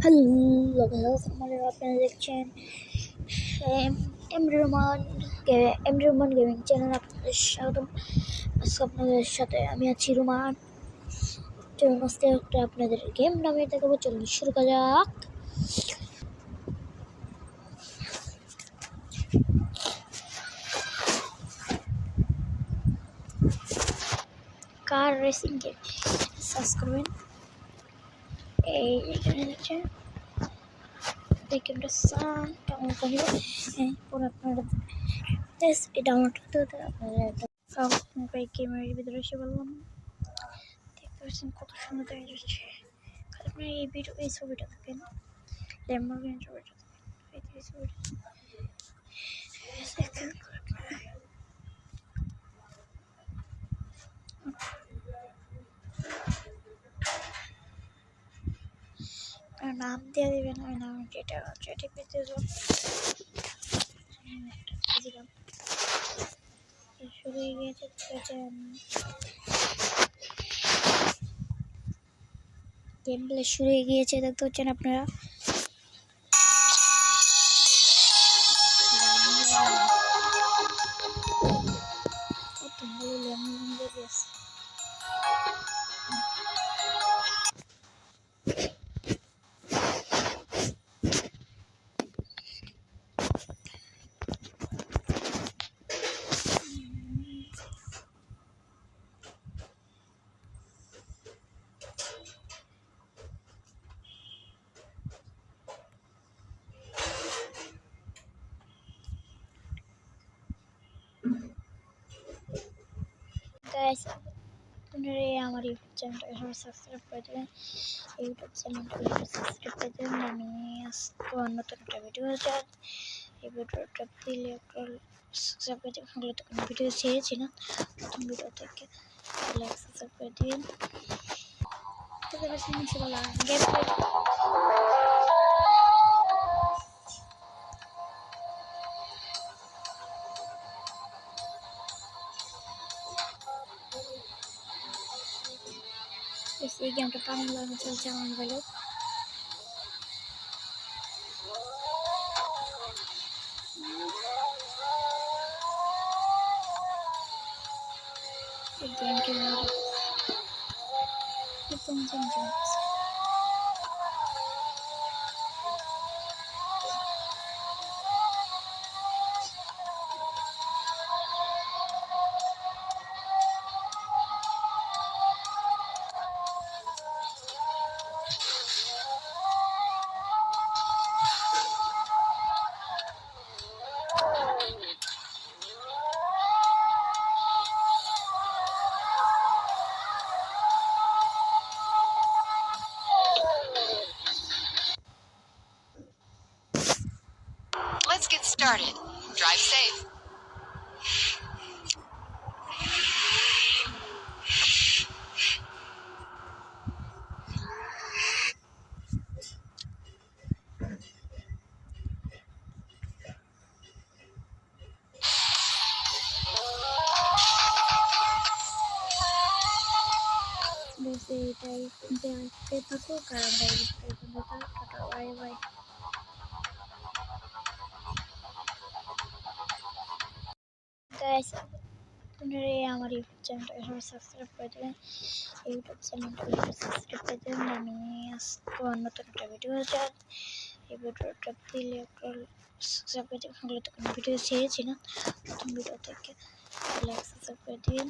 Hello guys, আপনারা দেখছেন MD Rahman gaming channel. আপনাদের স্বাগতম। আজকে আপনাদের সাথে আমি আছি রোমান। চলুন আজকে একটা আপনাদের গেম নামে দেখাবো। চলুন শুরু করা যাক। কার রেসিং গেম সার্চ করবেন। এইখানে দেখছেন এই গেমটা ডাউনলোড করিব। এরপর আপনারা ডাউনলোড করতে হতে আপনাদের গেমের ভিতরে এসে বললাম। দেখতে পাচ্ছেন কত সুন্দর দেখা যাচ্ছে। আপনার এই ছবিটা দেখেন, ল্যাম্বরগিনি ছবিটা দেখেন, এই ছবিটা দেখেন। নাম দিয়ে দেবেন। আমি নাম যেটা পেতে দিলাম। শুরু হয়ে গিয়েছে, গেম প্লে শুরু হয়ে গিয়েছে, দেখতে পাচ্ছেন আপনারা। কত ভালো ল্যাম্বরগিনি আছে। গাইস, আপনারা আমার ইউটিউব চ্যানেলটাকে সবাই সাবস্ক্রাইব করে দেবেন। ইউটিউব চ্যানেলটাকে সাবস্ক্রাইব করে দেবেন। আমি আজকে নতুন একটা ভিডিও চাই। এই ভিডিওটা দিলে সাবস্ক্রাইব করে দেবেন। তো কোনো ভিডিও ছেড়েছি না, নতুন ভিডিও থেকে লাইক সাবস্ক্রাইব করে দেবেন। এই গেমটা বাংলা চলছে আমার মোবাইলে। এই গেমটি একদম জমজম। Let's get started. Drive safe. এটাই দেখতে থাকো, কারণ টাটা বাই বাই। গাইস, আপনারা আমার ইউটিউব চ্যানেলটাকে সবাই সাবস্ক্রাইব করে দেবেন। ইউটিউব চ্যানেলটাকে সাবস্ক্রাইব করে দেবেন। আমি আজকে নতুন একটা ভিডিও চাই। এই ভিডিওটা দিলে সাবস্ক্রাইব করে দেবেন। তো কোনো ভিডিও ছেড়েছি না, নতুন ভিডিও থেকে লাইক সাবস্ক্রাইব করে দেবেন।